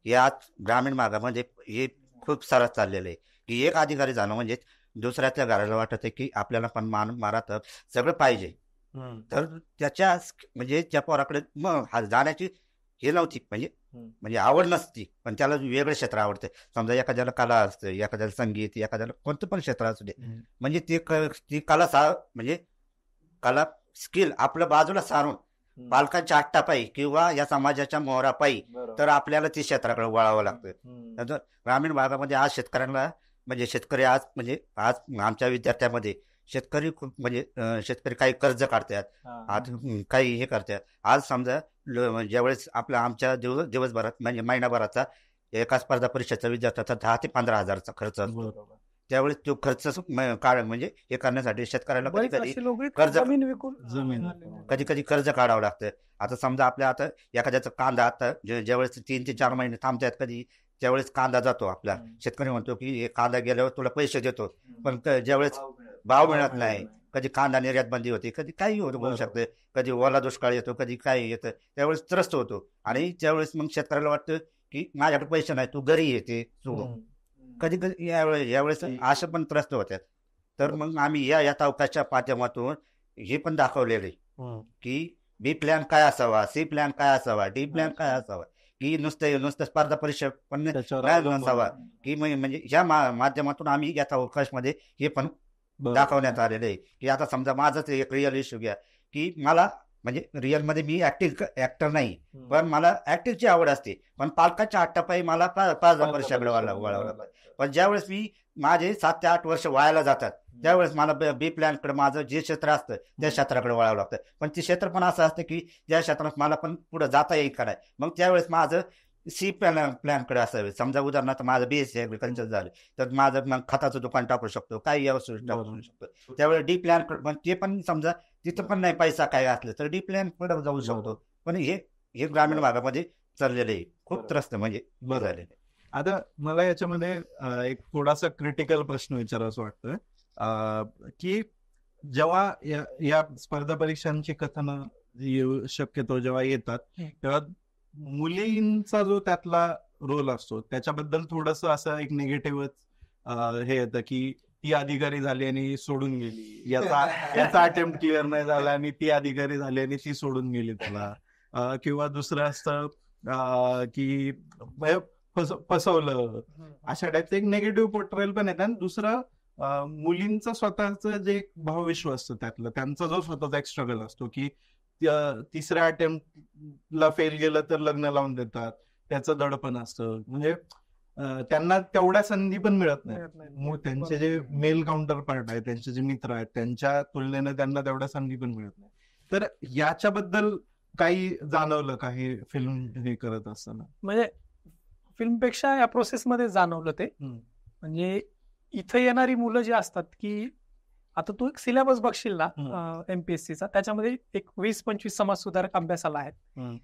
Speaker 5: यात ग्रामीण भागामध्ये हे खूप सारं चाललेलं आहे की एक अधिकारी झालं म्हणजे दुसऱ्याच्या घराला वाटत आहे की आपल्याला पण मारात सगळं पाहिजे. तर त्याच्या म्हणजे त्या पोराकडे मग जाण्याची हे नव्हती, म्हणजे आवड नसती, पण त्याला वेगळं क्षेत्र आवडतं. समजा एखाद्याला कला असतं, एखाद्याला संगीत, एखाद्याला कोणतं पण क्षेत्र असू दे, म्हणजे ती कला म्हणजे कला स्किल आपल्या बाजूला सारून पालकांच्या आट्टापायी किंवा या समाजाच्या मोहरापायी तर आपल्याला ती क्षेत्राकडे वळावं लागतं. ग्रामीण भागामध्ये आज शेतकऱ्यांना म्हणजे शेतकरी आज आमच्या विद्यार्थ्यांमध्ये शेतकरी खूप शेतकरी काही कर्ज काढतात, आज काही हे करतात. आज समजा ज्यावेळेस आमच्या दिवसभरात म्हणजे महिनाभराचा एका स्पर्धा परीक्षेचा विद्यार्थ्याचा 10,000 ते 15,000चा खर्च असतो. त्यावेळेस तो खर्च म्हणजे हे करण्यासाठी शेतकऱ्याला कधी कधी कर्ज काढावं लागतं. आता समजा आपल्या आता एखाद्याचा कांदा आता ज्यावेळेस 3 ते 4 महिने थांबतात कधी, त्यावेळेस कांदा जातो आपला, शेतकरी म्हणतो की कांदा गेल्यावर तुला पैसे देतो, पण ज्यावेळेस भाव मिळत नाही, कधी कांदा निर्यात बंदी होती, कधी काही होऊ शकतं, कधी ओला दुष्काळ येतो, कधी काही येतं, त्यावेळेस त्रस्त होतो. आणि त्यावेळेस मग शेतकऱ्याला वाटतं की माझ्याकडे पैसे नाही, तू घरी येते कधी कधी यावेळेस असं पण त्रस्त होत्यात. तर मग आम्ही या अवकाशाच्या माध्यमातून हे पण दाखवलेले की बी प्लॅन काय असावा, सी प्लॅन काय असावा, डी प्लॅन काय असावा, की नुसतं स्पर्धा परीक्षा पण नसावा, की म्हणजे या माध्यमातून आम्ही या अवकाशमध्ये हे पण दाखवण्यात आलेलं आहे. की आता समजा माझंच एक रिअल इश्यू घ्या की मला म्हणजे रिअल मध्ये मी ऍक्टर नाही, पण मला ऍक्टिंगची आवड असते, पण पालकाच्या आट्टापायी मला 5 वर्षाकडे वळावं लागतं. पण ज्यावेळेस माझे 7 ते 8 वर्ष व्हायला जातात त्यावेळेस मला बी प्लॅनकडे माझं जे क्षेत्र असतं त्या क्षेत्राकडे वळावं लागतं. पण ते क्षेत्र पण असं असतं की ज्या क्षेत्रात मला पण पुढे जाता येईल का नाही, मग त्यावेळेस माझं सी प्लॅनकडे असावे. समजा उदाहरणार्थ माझं BSc ऍग्रिकल्चर झालं तर माझं मग खताचं दुकान टाकू शकतो, काही व्यवस्थित टाकू शकतो. त्यावेळेस डी प्लॅनकडे, पण ते पण समजा तिथं पण नाही पैसा काय असलं तर डी प्लॅनकडे जाऊ शकतो. पण हे ग्रामीण भागामध्ये चाललेलं आहे, खूप त्रस्त म्हणजे बरं झालेलं आहे.
Speaker 1: आता मला याच्यामध्ये एक थोडासा क्रिटिकल प्रश्न विचारायचं वाटतं की जेव्हा या स्पर्धा परीक्षांची कथनं शक्यतो जेव्हा येतात तेव्हा मुलींचा जो त्यातला रोल असतो त्याच्याबद्दल थोडस असं एक निगेटिव्हच हे येतं की ती अधिकारी झाली आणि सोडून गेली, याचा अटेम्प्ट क्लिअर नाही झाला आणि ती अधिकारी झाली आणि ती सोडून गेली त्याला. किंवा दुसरं असतं की फसवलं, अशा टाईपचं एक निगेटिव्ह पोर्ट्रेल पण येतं. आणि दुसरं मुलींचं स्वतःचं जे भावविश्व असतं त्यातलं, त्यांचा जो स्वतःचा एक स्ट्रगल असतो की तिसऱ्या अटेम्प्टला फेल गेलं तर लग्न लावून देतात, त्याचं दडपण असतं. म्हणजे त्यांना तेवढ्या संधी पण मिळत नाही. त्यांचे जे मेल काउंटर पार्ट आहे, त्यांचे जे मित्र आहेत, त्यांच्या तुलनेने त्यांना तेवढ्या संधी पण मिळत नाही. तर याच्याबद्दल काही जाणवलं काही फिल्म हे करत असताना?
Speaker 3: म्हणजे फिल्मपेक्षा या प्रोसेसमध्ये जाणवलं ते. म्हणजे इथं येणारी मुलं जी असतात की आता तू एक सिलेबस बघशील ना एमपीएससीचा, त्याच्यामध्ये एक 20-25 समाजसुधारक अभ्यासाला आहेत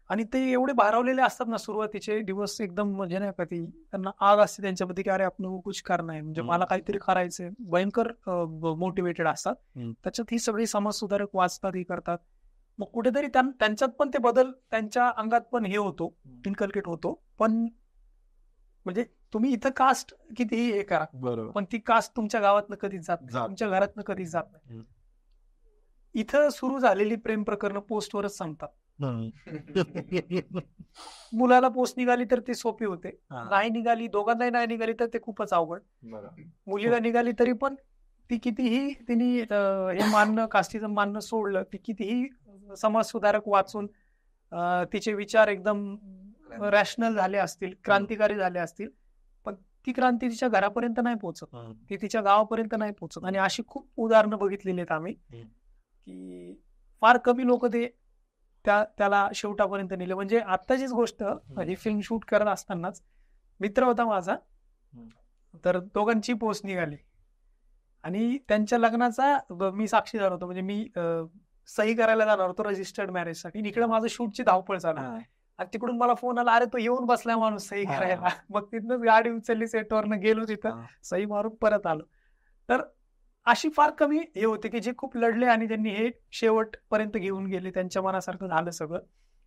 Speaker 3: आणि ते एवढे भारावलेले असतात ना, सुरुवातीचे दिवस एकदम म्हणजे नाही का, ती त्यांना आग असते त्यांच्यामध्ये की अरे आपण कुछ करणार आहे, म्हणजे मला काहीतरी करायचंय, भयंकर मोटिवेटेड असतात. त्याच्यात ही सगळी समाजसुधारक वाचतात, ही करतात. मग कुठेतरी त्यांच्यात पण ते बदल, त्यांच्या अंगात पण हे होतो, इन्कल्केट होतो. पण म्हणजे तुम्ही इथं कास्ट कितीही हे करा,
Speaker 1: बरोबर,
Speaker 3: पण ती कास्ट तुमच्या गावातनं कधीच जात नाही, तुमच्या घरातनं कधीच जात नाही. इथं सुरू झालेली प्रेम प्रकरण पोस्टवरच सांगतात. मुलाला पोस्ट निघाली तर ती सोपी होते, नाही निघाली, दोघांनाही नाही निघाली तर ते खूपच अवघड. मुलीला निघाली तरी पण ती कितीही तिने हे मानणं, कास्टिझम मानणं सोडलं, ती कितीही समाज सुधारक वाचून तिचे विचार एकदम रॅशनल झाले असतील, क्रांतिकारी झाले असतील, पण ती क्रांती तिच्या घरापर्यंत नाही पोहोचत, ती तिच्या गावापर्यंत नाही पोहोचत. आणि अशी खूप उदाहरणं बघितलेली आहेत आम्ही की फार कमी लोक ते त्याला शेवटापर्यंत नेले. म्हणजे आत्ताचीच गोष्ट, ही फिल्म शूट करत असतानाच मित्र होता माझा, तर दोघांची पोस्ट निघाली आणि त्यांच्या लग्नाचा मी साक्षीदार होतो. म्हणजे मी सही करायला जाणार होतो रजिस्टर्ड मॅरेजसाठी, इकडे माझं शूटची धावपळ चालू आणि तिकडून मला फोन आला, अरे तो येऊन बसलाय माणूस सही करायला. मग तिथनच गाडी उचलली, सेटवरनं गेलो, तिथं सही मारून परत आलो. तर अशी फार कमी हे होते की जे खूप लढले आणि त्यांनी हे शेवटपर्यंत घेऊन गेले, त्यांच्या मनासारखं झालं सगळं.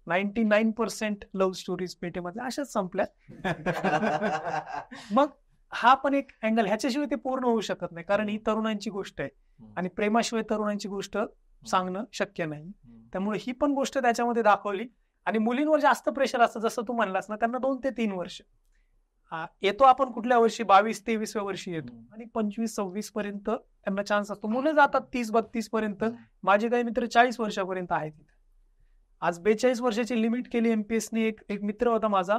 Speaker 3: 99% लव्ह स्टोरीज पेटेमध्ये अशाच संपल्या. मग हा पण एक अँगल, ह्याच्याशिवाय ते पूर्ण होऊ शकत नाही, कारण ही तरुणांची गोष्ट आहे आणि प्रेमाशिवाय तरुणांची गोष्ट सांगणं शक्य नाही. त्यामुळे ही पण गोष्ट त्याच्यामध्ये दाखवली. आणि मुलींवर जास्त प्रेशर असतं, जसं तू म्हणलास ना, त्यांना 2 ते 3 वर्ष येतो आपण कुठल्या वर्षी, 22-23व्या वर्षी येतो आणि 25-26 पर्यंत त्यांना चान्स असतो. मुलं जातात 30-32 पर्यंत. माझे काही मित्र 40 वर्षापर्यंत आहेत. आज 42 वर्षाची लिमिट केली एमपीएसनी. एक मित्र होता माझा,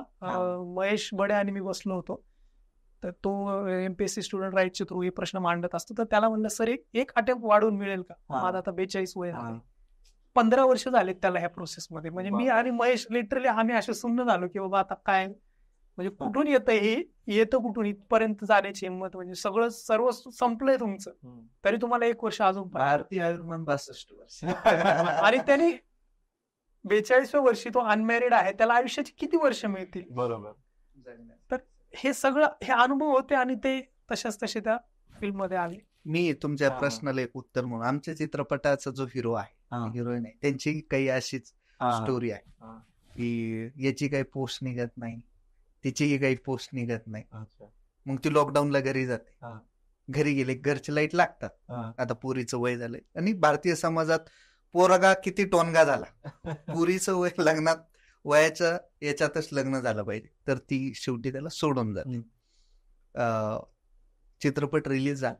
Speaker 3: महेश बडे, आणि मी बसलो होतो. तर तो एमपीएससी स्टुडंट राईटच्या थ्रू हे प्रश्न मांडत असतो. तर त्याला म्हणलं, सर एक अटेम्प्ट वाढवून मिळेल का? माझा आता 42 वय आहे. 15 वर्ष झालेत त्याला ह्या प्रोसेसमध्ये. म्हणजे मी आणि महेश लिटरली आम्ही असे सुन्न झालो की बाबा आता काय, म्हणजे कुठून येतं हे, येतं कुठून इथपर्यंत जाण्याची हिंमत. म्हणजे सगळं सर्व संपलंय तुमचं, तरी तुम्हाला 1 वर्ष अजून.
Speaker 4: भारतीय आयुर्मान 62 वर्ष.
Speaker 3: आणि त्यांनी 42व्या वर्षी तो अनमॅरिड आहे, त्याला आयुष्याची किती वर्ष मिळतील?
Speaker 1: बरोबर.
Speaker 3: तर हे सगळं हे अनुभव होते आणि ते तशाच तसे त्या फिल्म मध्ये आले.
Speaker 4: मी तुमच्या प्रश्नाला एक उत्तर म्हणून, आमच्या चित्रपटाचा जो हिरो आहे, हिरोईन आहे, त्यांची काही अशीच स्टोरी आहे की याची काही पोस्ट निघत नाही, तिची काही पोस्ट निघत नाही. मग ती लॉकडाऊनला घरी जाते. घरी गेले, घरचे लाईट लागतात. आता पोरीचं वय झालंय आणि भारतीय समाजात पोरगा किती टोनगा झाला, पोरीचं वय लग्नात वयाच्या याच्यातच लग्न झालं पाहिजे, तर ती शेवटी त्याला सोडून जाते. चित्रपट रिलीज झाला,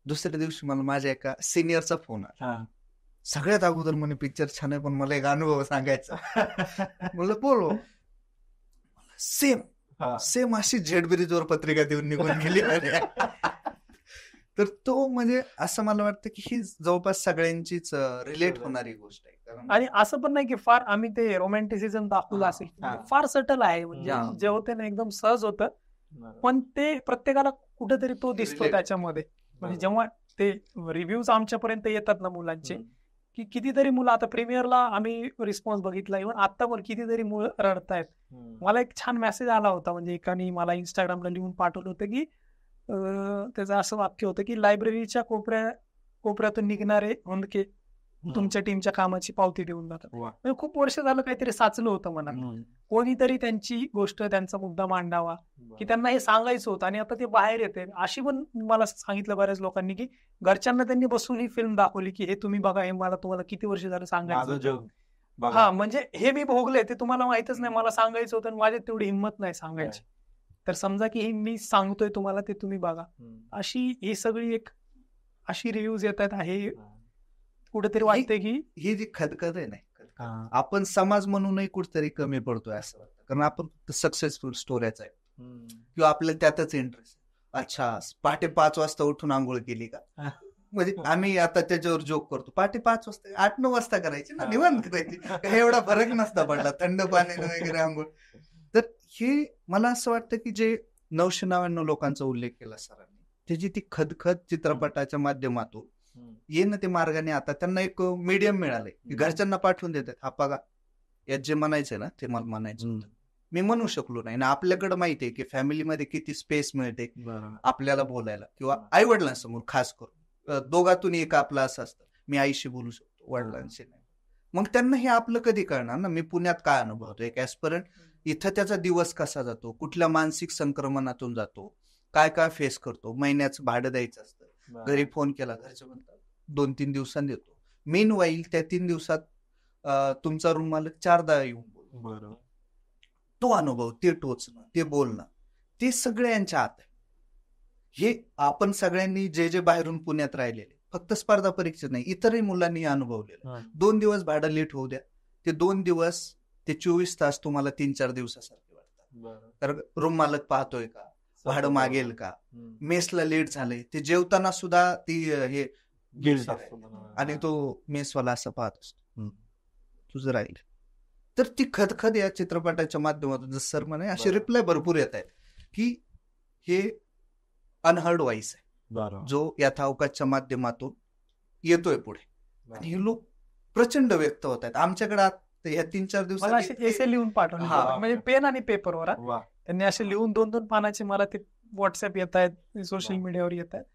Speaker 4: दुसऱ्या दिवशी मला माझ्या एका सिनियरचा फोन आला. सगळ्यात अगोदर म्हणे पिक्चर छान आहे, पण मला एक अनुभव सांगायचा. म्हणलं बोलो. सेम अशी झेड ब्रिजवर पत्रिका देऊन निघून गेली. तर तो म्हणजे असं मला वाटतं की ही जवळपास सगळ्यांचीच रिलेट होणारी गोष्ट आहे.
Speaker 3: आणि असं पण नाही की फार आम्ही ते रोमॅन्टिसिझम दाखवलं असेल, फार सटल आहे. म्हणजे जे होते ना एकदम सहज होतं, पण ते प्रत्येकाला कुठेतरी तो दिसतो त्याच्यामध्ये. म्हणजे जेव्हा ते रिव्ह्यूज आमच्यापर्यंत येतात ना मुलांचे, की कितीतरी मुलं, आता प्रीमियरला आम्ही रिस्पॉन्स बघितला, इव्हन आता पण कितीतरी मुलं रडतायत. मला एक छान मेसेज आला होता, म्हणजे एकाने मला इंस्टाग्रामला लिहून पाठवलं होतं की त्याचं असं वाक्य होतं की लायब्ररीच्या कोपऱ्यातून निघणारे हुंदके तुमच्या टीमच्या कामाची पावती देऊन जातात.
Speaker 1: वा.
Speaker 3: म्हणजे खूप वर्ष झालं काहीतरी साचलं होतं मनात, कोणीतरी त्यांची गोष्ट, त्यांचा मुद्दा मांडावा, की त्यांना हे सांगायचं होतं आणि आता ते बाहेर येते. अशी पण मला सांगितलं बऱ्याच लोकांनी की घरच्यांना त्यांनी बसून ही फिल्म दाखवली की हे तुम्ही बघा, हे मला तुम्हाला किती वर्ष झालं सांगायचं. हा, म्हणजे हे मी भोगले, ते तुम्हाला माहितच नाही, मला सांगायचं होतं आणि माझ्यात तेवढी हिंमत नाही सांगायची. तर समजा की हे मी सांगतोय तुम्हाला, ते तुम्ही बघा. अशी ही सगळी एक अशी रिव्ह्यूज येतात आहे. कुठेतरी वाटते की
Speaker 4: ही जी खदखद आहे ना, आपण समाज म्हणूनही कुठेतरी कमी पडतोय असं वाटतं. कारण आपण सक्सेसफुल स्टोऱ्याच आहे किंवा आपल्याला त्यातच इंटरेस्ट. अच्छा, पहाटे 5 वाजता उठून आंघोळ केली का? म्हणजे आम्ही आता त्याच्यावर जोक करतो, पहाटे 5 वाजता 8-9 वाजता करायची ना, निवांत करायची, काही एवढा फरक नसता पडला थंड पाण्याने वगैरे आंघोळ. तर हे मला असं वाटतं की जे 999 लोकांचा उल्लेख केला सरांनी, त्याची ती खदखद चित्रपटाच्या माध्यमातून येणं ते मार्गाने आता त्यांना एक मीडियम मिळालंय की घरच्यांना पाठवून देतात. हा बघा, यात जे म्हणायचं ना ते मला म्हणायचं होतं, मी म्हणू शकलो नाही ना. आपल्याकडे माहितीये की फॅमिलीमध्ये किती स्पेस मिळते आपल्याला बोलायला, किंवा आई वडिलांसमोर खास करून दोघातून एक आपलं असं असतं, मी आईशी बोलू शकतो, वडिलांशी नाही. मग त्यांना हे आपलं कधी कळणार ना. मी पुण्यात काय अनुभवतो एक ऍस्पिरंट, इथं त्याचा दिवस कसा जातो, कुठल्या मानसिक संक्रमणातून जातो, काय काय फेस करतो, महिन्याचं भाडं द्यायचं असतं, घरी फोन केला घरचे म्हणतात 2-3 दिवसांनी देतो. मेन वाईल त्या 3 दिवसात तुमचा रूम मालक 4दा येऊन बोल. तो अनुभव, ते टोचणं, ते बोलणं, ते सगळं यांच्या आत आहे. हे आपण सगळ्यांनी जे जे बाहेरून पुण्यात राहिलेले, फक्त स्पर्धा परीक्षा नाही, इतरही मुलांनी अनुभवलेलं. 2 दिवस भाडं लेट होऊ द्या, ते 2 दिवस, ते 24 तास तुम्हाला 3-4 दिवसासारखे वाटतात. तर रूम मालक पाहतोय का, भाडं मागेल का, मेसला लेट झालंय, ते जेवताना सुद्धा ती हे आणि तो मेसवाला असं पाहत असतो, तुझं राहील. तर ती खदखद या चित्रपटाच्या माध्यमातून, जसं सर म्हणे, असे रिप्लाय भरपूर येत आहेत की हे अनहर्ड व्हॉइस आहे जो यथावकाशच्या माध्यमातून येतोय पुढे, आणि हे लोक प्रचंड व्यक्त होत आहेत. आमच्याकडे ह्या 3-4 दिवसात
Speaker 3: एसे लिहून पाठवले, म्हणजे पेन आणि पेपरवर त्यांनी असे लिहून 2-2 पानाचे मला ते व्हॉट्सअप येत आहेत, सोशल मीडियावर येत आहेत.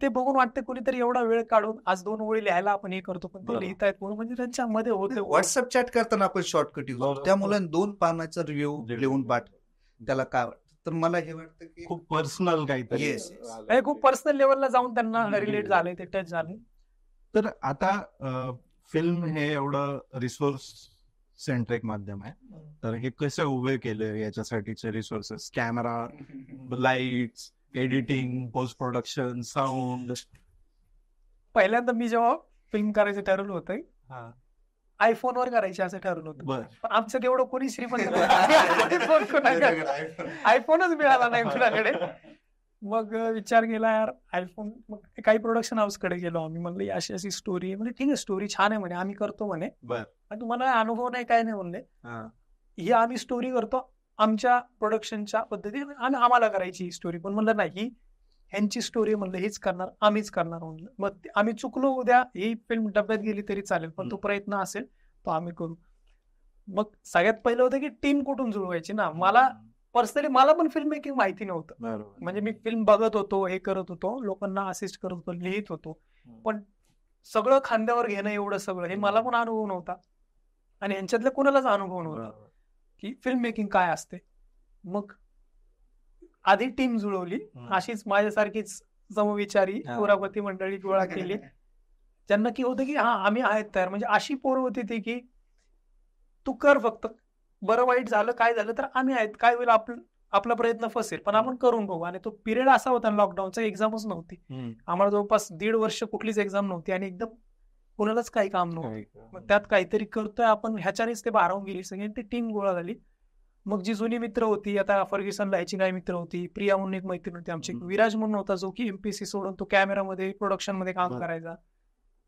Speaker 3: ते बघून वाटतं कुणीतरी एवढा वेळ काढून आज 2 ओळी लिहायला आपण हे करतो, पण ते लिहितायत म्हणून, म्हणजे त्यांच्यामध्ये होते.
Speaker 4: व्हॉट्सअप चॅट करताना आपण शॉर्टकट यूज करतो, त्या मुलांनी 2 पानाचा रिव्ह्यू लिहून पाठव, त्याला काय वाटतं. तर मला हे वाटतं की
Speaker 1: खूप पर्सनल काहीतरी,
Speaker 3: खूप पर्सनल लेवलला जाऊन त्यांना रिलेट झाले, ते टच झाले.
Speaker 1: तर आता फिल्म हे एवढं रिसोर्स सेंट्रिक माध्यम आहे, तर हे कसं उभे केले, याच्यासाठीचे resources, camera, lights, editing, post production, sound.
Speaker 3: पहिल्यांदा मी जेव्हा फिल्म करायचं ठरवलं होतं, आयफोनवर करायचे असं ठरवलं होतं, पण आमचं तेवढं कोणी श्रीमंत आयफोनच मिळाला नाही कुणाकडे. मग विचार केला, यार आयफोन. मग काही प्रोडक्शन हाऊस कडे गेलो आम्ही, म्हणलं अशी अशी स्टोरी आहे, म्हणजे ठीक आहे स्टोरी छान आहे म्हणे, आम्ही करतो म्हणे, आणि तुम्हाला अनुभव नाही काय नाही म्हणले, ही आम्ही स्टोरी करतो आमच्या प्रोडक्शनच्या पद्धतीने आणि आम्हाला करायची ही स्टोरी. पण म्हणलं नाही, ही ह्यांची स्टोरी म्हणलं हीच करणार, आम्हीच करणार म्हणलं. मग आम्ही चुकलो, उद्या ही फिल्म डब्यात गेली तरी चालेल, पण तो प्रयत्न असेल तो आम्ही करू. मग सगळ्यात पहिलं होतं की टीम कुठून जुळवायची ना. मला पर्सनली मला पण फिल्म मेकिंग माहिती नव्हतं, म्हणजे मी फिल्म बघत होतो, हे करत होतो, लोकांना असिस्ट करत होतो, लिहित होतो, पण सगळं खांद्यावर घेणं एवढं सगळं हे मला पण अनुभव नव्हता आणि ह्यांच्यातल्या कोणालाच अनुभव नव्हता की फिल्म मेकिंग काय असते. मग आधी टीम जुळवली, अशीच माझ्यासारखीच समविचारी पुरापती मंडळी गोळा केली, ज्यांना की होतं की हा आम्ही आहेत तयार. म्हणजे अशी पोरं होती ती की तू कर, फक्त बरं वाईट झालं काय झालं तर आम्ही आहेत, काय होईल आपला प्रयत्न फसेल पण आपण करून बघू. आणि तो पिरियड असा होता लॉकडाऊनचा, एक्झामच नव्हती आम्हाला, जवळपास 1.5 वर्ष कुठलीच एक्झाम नव्हती आणि एकदम कुणालाच काही काम नव्हतं. मग त्यात काहीतरी करतोय आपण, ह्याच्यानेच ते भारावून गेली सगळी, ती टीम गोळा झाली. मग जी जुनी मित्र होती, आता फर्ग्युसनला ह्याची काय मित्र होती, प्रिया म्हणून एक मैत्रीण होती आमची, विराज म्हणून होता जो की एमपीसी सोडून तो कॅमेरामध्ये प्रोडक्शन मध्ये काम करायचा.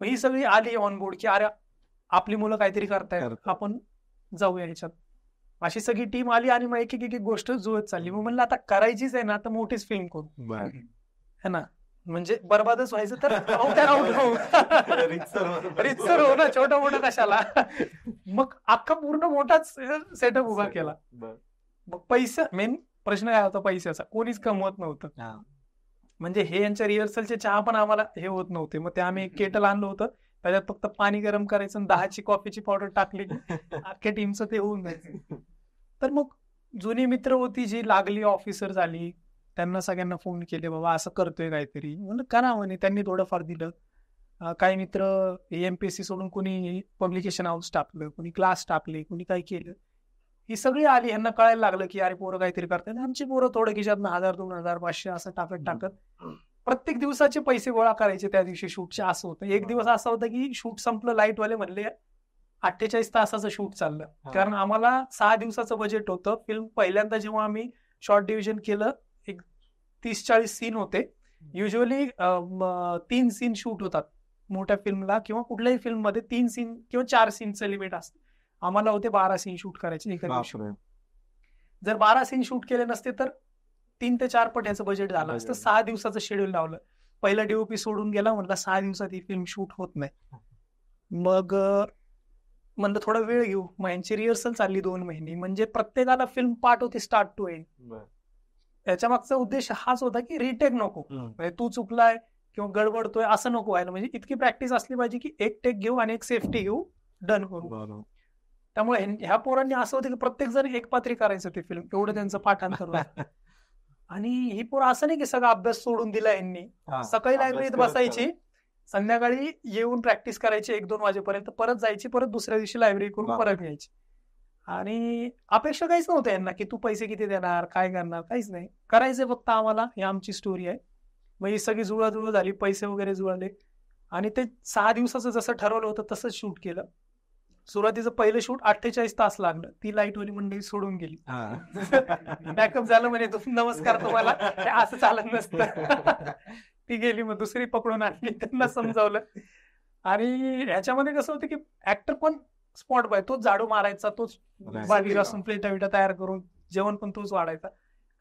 Speaker 3: मग ही सगळी आली ऑन बोर्ड की अरे आपली मुलं काहीतरी करतायत, आपण जाऊया ह्याच्यात. अशी सगळी टीम आली आणि मग एक एक गोष्ट जुळत चालली. मग म्हणलं आता करायचीच आहे ना, तर मोठीच फिल्म करू है ना, म्हणजे बरबादच व्हायचं तर रितसर हो ना, छोटा मोठा कशाला. मग अख्खा पूर्ण मोठाच सेटअप उभा केला. मग पैसा मेन प्रश्न काय होता, पैशाचा. कोणीच कमवत नव्हतं, म्हणजे हे यांच्या रिहर्सलचे चहा पण आम्हाला हे होत नव्हते. मग ते आम्ही केटल आणलं होतं, त्याच्यात फक्त पाणी गरम करायचं आणि 10ची कॉफीची पावडर टाकली की अख्ख्या टीमचं ते होऊन जायचं. तर मग जुनी मित्र होती जी लागली ऑफिसर झाली, त्यांना सगळ्यांना फोन केले, बाबा असं करतोय काहीतरी, म्हणलं करा म्हणे. त्यांनी थोडंफार दिलं. काही मित्र एमपीएससी सोडून कोणी पब्लिकेशन हाऊस टाकलं, कोणी क्लास टाकले, कोणी काय केलं. ही सगळी आली, यांना कळायला लागलं की अरे पोरं काहीतरी करतात. आमची पोरं थोडं खिशातनं 1000, 2000, 500 असं टाकत प्रत्येक दिवसाचे पैसे गोळा करायचे. त्या दिवशी शूटचे असं होतं. एक दिवस असा होता की शूट संपलं, लाईटवाले म्हणले 48 तासाचं शूट चाललं, कारण आम्हाला 6 दिवसाचं बजेट होतं. फिल्म पहिल्यांदा जेव्हा आम्ही शॉर्ट डिव्हिजन केलं, एक 30-40 सीन होते. युजली 3 सीन शूट होतात मोठ्या फिल्मला, किंवा कुठल्याही फिल्ममध्ये 3 सीन किंवा 4 सीनचं लिमिट असतं. आम्हाला होते 12 सीन शूट करायचे एका दिवशी. जर 12 सीन शूट केले नसते तर 3 ते 4 पट याचं बजेट झालं असतं. 6 दिवसाचं शेड्यूल लावलं. पहिला डीओपी सोडून गेला, म्हटलं 6 दिवसात ही फिल्म शूट होत नाही. मग म्हणलं थोडा वेळ घेऊ. मग यांची रिहर्सल चालली 2 महिने. म्हणजे प्रत्येकाला फिल्म पार्ट होती स्टार्ट टू एंड. याच्या मागचा उद्देश हाच होता की रिटेक नको, म्हणजे तू चुकलाय किंवा गडबडतोय असं नको व्हायला. म्हणजे इतकी प्रॅक्टिस असली पाहिजे की एक टेक घेऊ आणि एक सेफ्टी घेऊ, डन करू. त्यामुळे ह्या पोरांनी असं होतं की प्रत्येक जण एक पात्री करायचं ते फिल्म, एवढं त्यांचं पाठांतर होतं. आणि ही पोरं असं नाही की सगळा अभ्यास सोडून दिला यांनी. सकाळी लायब्ररीत बसायची, संध्याकाळी येऊन प्रॅक्टिस करायची 1-2 वाजेपर्यंत, परत जायची, परत दुसऱ्या दिवशी लायब्ररी करून परत यायची. आणि अपेक्षा काहीच नव्हतं यांना की तू पैसे किती देणार, काय करणार, काहीच नाही. करायचं फक्त आम्हाला. ही आमची स्टोरी आहे. मग ही सगळी जुळाजुळू झाली, पैसे वगैरे जुळले आणि ते 6 दिवसाचं जसं ठरवलं होतं तसंच शूट केलं. सुरुवातीचं पहिलं शूट 48 तास लागलं. ती लाईटवाली मंडळी सोडून गेली. बॅकअप झालं म्हणे, नमस्कार तुम्हाला, असं चालत नसतं. ती गेली. मग दुसरी पकडून आणली, त्यांना समजावलं. आणि ह्याच्यामध्ये कसं होतं की ऍक्टर पण स्पॉट बाय, तोच झाडू मारायचा, तोच भांडी घासून प्लेटा बिटा तयार करून जेवण पण तोच वाढायचा,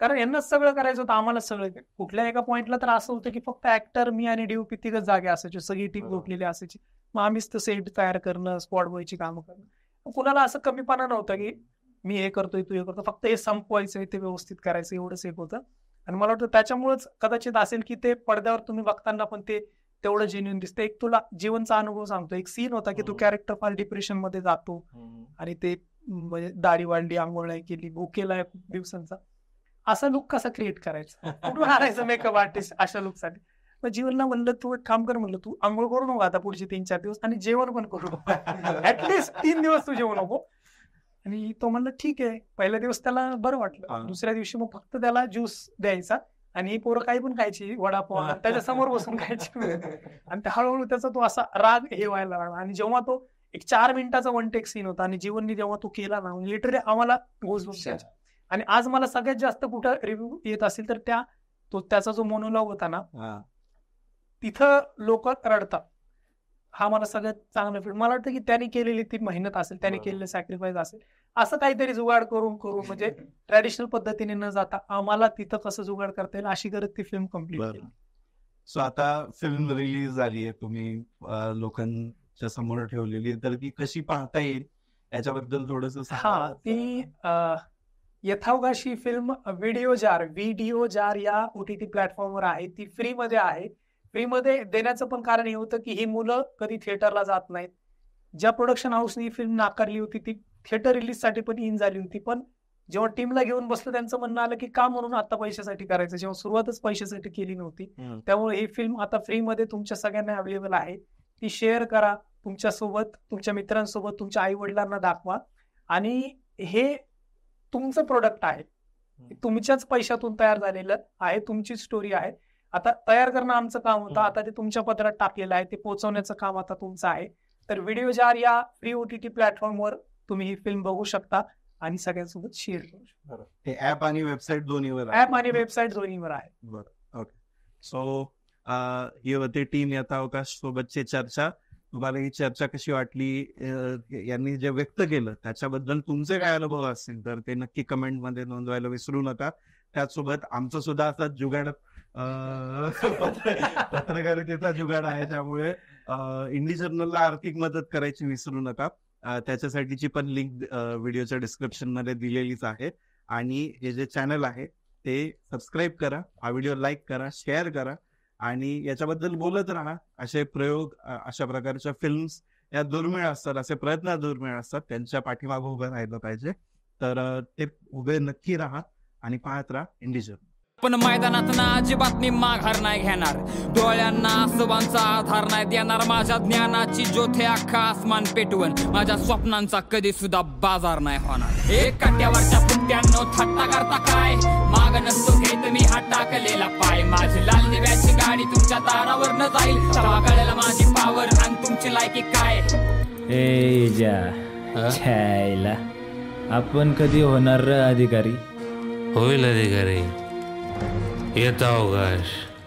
Speaker 3: कारण यांनाच सगळं करायचं होतं, आम्हालाच सगळं. कुठल्या एका पॉइंटला तर असं होतं की फक्त ऍक्टर, मी आणि डीओपी तिघच जागे असायचे, सगळी टीम लोटलेली असायची. मग आम्हीच तर सेट तयार करणं, स्पॉट बॉयची कामं करणं. कुणाला असं कमीपणा नव्हतं की मी हे करतोय, तू हे करतो, फक्त हे संपवायचं, ते व्यवस्थित करायचं, एवढंच एक होतं. आणि मला वाटतं त्याच्यामुळेच कदाचित असेल की ते पडद्यावर तुम्ही बघताना पण ते तेवढं जेन्युइन दिसतं. एक तुला जीवनचा अनुभव सांगतो. एक सीन होता की तो कॅरेक्टर फार डिप्रेशन मध्ये जातो आणि ते म्हणजे दाढी वाढली, आंघोळ नाही केली, भुकेला खूप दिवसांचा, असा लुक कसा क्रिएट करायचा, कुठून आणायचं मेकअप आर्टिस्ट अशा लुकसाठी. मग जीवनला म्हणलं तू एक काम कर, म्हणलं तू आंघोळ करू नको आता पुढचे 3-4 दिवस, आणि जेवण पण करू नको, ऍटलिस्ट 3 दिवस तू जेवू नको. आणि तो म्हणलं ठीक आहे. पहिल्या दिवस त्याला बरं वाटलं. दुसऱ्या दिवशी मग फक्त त्याला ज्यूस द्यायचा आणि ही पोरं काही पण खायची, वडापाव त्याच्या समोर बसून खायची. आणि हळूहळू त्याचा तो असा राग हे व्हायला लागला. आणि जेव्हा तो एक 4 मिनिटाचा वन टेक सीन होता आणि जीवननी जेव्हा तो केला ना, लिटरली आम्हाला गोजबम्स यायचे. आणि आज मला सगळ्यात जास्त कुठं रिव्ह्यू येत असेल तर त्याचा जो मोनोलॉग होता ना, तिथं लोक रडतात. हा मला सगळ्यात चांगला फील. मला वाटतं की त्याने केलेली ती मेहनत असेल, त्याने केलेलं सॅक्रिफाईस असेल, असं काहीतरी जुगाड करून म्हणजे ट्रॅडिशनल पद्धतीने न जाता आम्हाला तिथं कसं जुगाड करता येईल अशी करत ती फिल्म कम्प्लीट केली.
Speaker 1: सो आता फिल्म रिलीज झाली आहे, तुम्ही लोकांच्या समोर ठेवलेली, तर ती कशी पाहता येईल याच्याबद्दल थोडस.
Speaker 3: हा, ती यथावकाशी फिल्म व्हिडिओ जार या OTT प्लॅटफॉर्मवर आहे. ती फ्रीमध्ये आहे. फ्रीमध्ये देण्याचं पण कारण हे होतं की ही मुलं कधी थिएटरला जात नाहीत. ज्या प्रोडक्शन हाऊसनी ही फिल्म नाकारली होती ती थिएटर रिलीजसाठी पण इन झाली होती, पण जेव्हा टीमला घेऊन बसलं त्यांचं म्हणणं आलं की का म्हणून आता पैशासाठी करायचं, जेव्हा सुरुवातच पैशासाठी केली नव्हती. त्यामुळे ही फिल्म आता फ्रीमध्ये तुमच्या सगळ्यांना अवेलेबल आहे. ती शेअर करा तुमच्यासोबत, तुमच्या मित्रांसोबत, तुमच्या आई वडिलांना दाखवा. आणि हे तुमचं प्रोडक्ट आहे, तुमच्याच पैशातून तयार झालेलं आहे, तुमची स्टोरी आहे. आता तयार करणं आमचं काम होतं, आता ते तुमच्या पत्रात टाकलेलं आहे, ते पोहोचवण्याचं काम आता तुमचं आहे. तर व्हिडिओ जार या फ्री OTT प्लॅटफॉर्मवर तुम्ही ही फिल्म बघू शकता आणि सगळ्यांसोबत शेअर करू शकता.
Speaker 1: हे ऍप आणि वेबसाईट दोन्हीवर
Speaker 3: आहे.
Speaker 1: बरं, ओके. सो ही होती टीम यथावकाश सोबतची चर्चा. तुम्हाला ही चर्चा कशी वाटली, यांनी जे व्यक्त केलं त्याच्याबद्दल तुमचे काय अनुभव असतील तर ते नक्की कमेंटमध्ये नोंदवायला विसरू नका. त्याचसोबत आमचं सुद्धा असा जुगाड पत्रकारितेचा जुगाड आहे, त्यामुळे इंडी जर्नलला आर्थिक मदत करायची विसरू नका. त्याच्यासाठीची पण लिंक व्हिडिओच्या डिस्क्रिप्शन मध्ये दिलेलीच आहे. आणि हे जे चॅनल आहे ते सबस्क्राईब करा, हा व्हिडिओ लाईक करा, शेअर करा आणि याच्याबद्दल बोलत राहा. असे प्रयोग, अशा प्रकारच्या फिल्म्स या दुर्मिळ असतात, असे प्रयत्न दुर्मिळ असतात, त्यांच्या पाठीमागं उभं राहिलं पाहिजे. तर ते उभे नक्की राहा आणि पाहत राहा इंडिजन.
Speaker 6: पण मैदानात ना अजिबात मी माघार नाही घेणार, डोळ्यांना आसवांचा आधार नाही देणार, माझ्या ज्ञानाची ज्योती अख्खा आसमान पेटवून, माझ्या स्वप्नांचा कधी सुद्धा बाजार नाही होणार. एक काट्यावरच्या पुट्ट्यांनो थट्टा करता काय, माग नसतो घेत मी हा टाकलेला पाय, माझी लाल दिव्याची गाडी तुमच्या दारावर न जाईल, तेव्हा कळेल माझी पावर आणि तुमची लायकी काय.
Speaker 7: ए जा छायला, आपण कधी होणार अधिकारी?
Speaker 2: होईल अधिकारी, येता अवकाश.